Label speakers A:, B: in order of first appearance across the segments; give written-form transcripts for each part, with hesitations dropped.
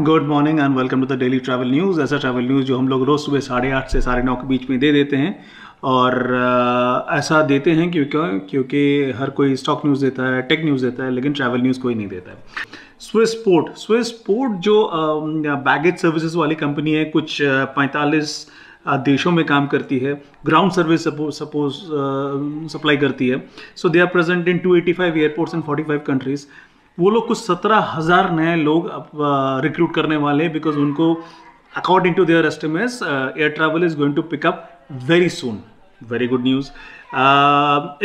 A: Good morning and welcome to the daily travel news. ऐसा travel news जो हम लोग रोज़ सुबह 8:30 से 9:30 के बीच में दे देते हैं। और ऐसा देते हैं क्योंकि हर कोई स्टॉक न्यूज़ देता है, टेक न्यूज़ देता है, लेकिन ट्रैवल न्यूज़ कोई नहीं देता है। स्विसपोर्ट जो बैगेज सर्विसेज वाली कंपनी है, कुछ 45 देशों में काम करती है, ग्राउंड सर्विस सप्लाई करती है। So they are present in 285 airports in 45 countries. वो लोग कुछ 17,000 नए लोग रिक्रूट करने वाले हैं, बिकॉज उनको according to their estimates air travel is going to pick up very soon. Very good news.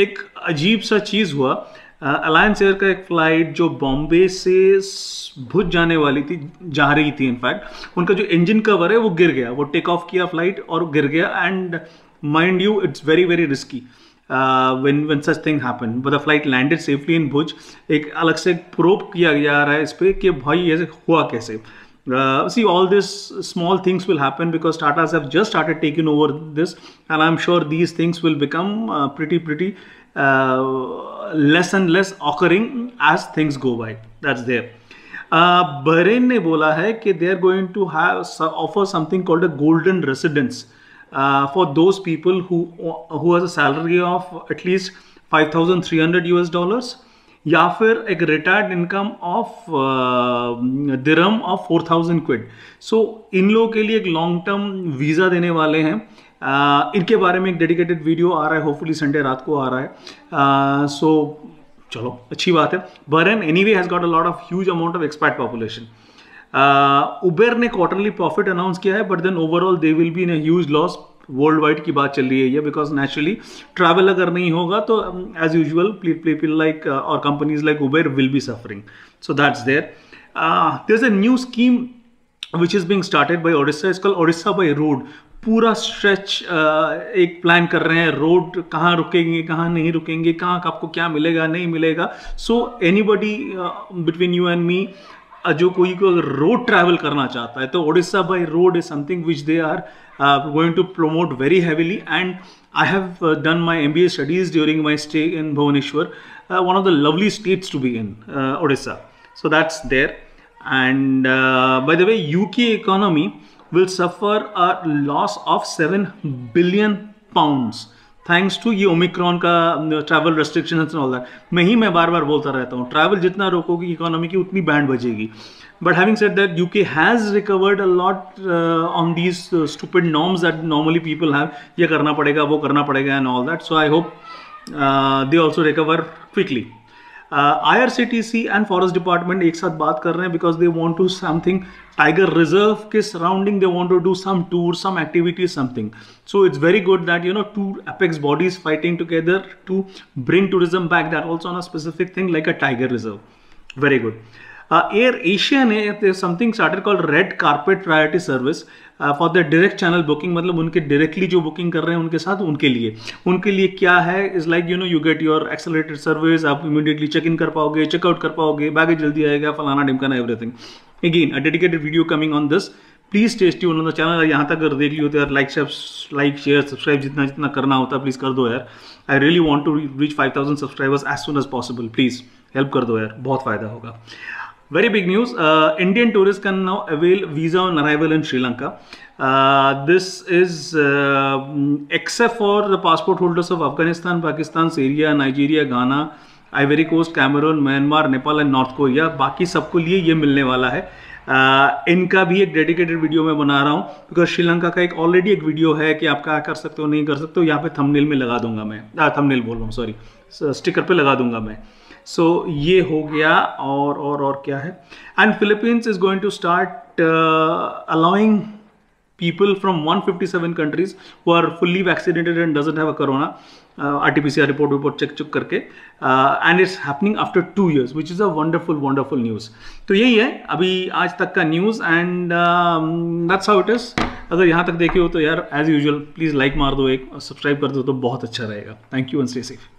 A: एक अजीब सा चीज़ हुआ। अलायंस एयर का एक फ्लाइट जो बॉम्बे से भुज जाने वाली थी, जा रही थी, इनफैक्ट उनका जो इंजन कवर है वो गिर गया। वो टेक ऑफ किया फ्लाइट और गिर गया। And mind you, it's very very risky when such thing happened, but the flight landed safely in Bhuj। एक अलग से प्रोब किया जा रहा है इस पे कि भाई ऐसे हुआ कैसे। See, all these small things will happen because Tatas have just started taking over this, and I'm sure these things will become pretty less and less occurring as things go by. That's there. Bahrain ने बोला है कि they are going to offer something called a golden residence for those people who has a salary of at least $5,300 या फिर एक retired income of dirham of 4,000 quid. So इन लोगों के लिए एक लॉन्ग टर्म वीज़ा देने वाले हैं। इनके बारे में एक डेडिकेटेड वीडियो आ रहा है, होपफुली संडे रात को आ रहा है। सो चलो, अच्छी बात है। Bahrain anyway has got a lot of huge amount of expat population. Uber ने क्वार्टरली प्रॉफिट अनाउंस किया है, but then overall they will be in a huge loss. World wide की बात चल रही है ये, बिकॉज नेचुरली ट्रैवल अगर नहीं होगा तो एज यूजुअल पीपल लाइक और companies like Uber will be suffering. So that's there. There is a new scheme which is being started by Odisha. It's called Odisha by road. पूरा स्ट्रेच एक plan कर रहे हैं, रोड कहाँ रुकेंगे, कहाँ नहीं रुकेंगे, कहाँ आपको क्या मिलेगा, नहीं मिलेगा। So anybody between you and me, जो कोई को अगर रोड ट्रैवल करना चाहता है तो Odisha by road is something which they are going to promote very heavily. And I have done my MBA studies during my stay in Bhubaneswar, one of the lovely states to be in, Odisha. So that's there. And by the way, UK economy will suffer a loss of 7 billion pounds thanks to ये Omicron का travel restrictions and all that. मैं बार बार बोलता रहता हूँ, travel जितना रोकोगी economy की उतनी बैंड बजेगी। But having said that, UK has recovered a lot on these stupid norms that normally people have. ये करना पड़ेगा, वो करना पड़ेगा and all that. So I hope they also recover quickly. IRCTC and forest department एक साथ बात कर रहे हैं because they want to something tiger reserve के surrounding, they want to do some tour, some activities, something. So it's very good that two apex bodies fighting together to bring tourism back, that also on a specific thing like a tiger reserve. Very good. Air Asia ने there's something started called Red Carpet Priority Service for the direct channel booking। मतलब उनके directly जो booking कर रहे हैं उनके साथ, उनके लिए क्या है, is like you get your accelerated service, आप इमीडिएटली चेक इन कर पाओगे, चेकआउट कर पाओगे, बैगेज जल्दी आएगा, फलाना ढिमकाना everything. Again a dedicated video coming on this. Please stay tuned on the channel. यहाँ तक अगर देख लियो तो यार लाइक शेयर सब्सक्राइब जितना करना होता है प्लीज कर दो यार। I really want to reach 5,000 subscribers as soon as possible. Please help कर दो यार, बहुत फायदा होगा। Very big news. Indian tourists can now avail visa on arrival in Sri Lanka. This is except for the passport holders of Afghanistan, Pakistan, Syria, Nigeria, Ghana, Ivory Coast, Cameroon, Myanmar, Nepal and North Korea। बाकी सबको लिए ये मिलने वाला है। इनका भी एक डेडिकेटेड वीडियो मैं बना रहा हूँ बिकॉज श्रीलंका का एक ऑलरेडी एक वीडियो है कि आप क्या कर सकते हो, नहीं कर सकते हो। यहाँ पे थंबनेल में लगा दूंगा मैं, थंबनेल बोल रहा हूँ, सॉरी, स्टिकर पे लगा दूंगा मैं। सो ये हो गया। और क्या है, and Philippines is going to start allowing people from 157 countries who are fully vaccinated and doesn't have a corona, RT-PCR report check करके, and it's happening after 2 years, which is a wonderful news। तो यही है अभी आज तक का news and that's how it is। अगर यहाँ तक देखे हो तो यार एज यूजुअल प्लीज़ लाइक मार दो, एक सब्सक्राइब कर दो तो बहुत अच्छा रहेगा। Thank you and stay safe.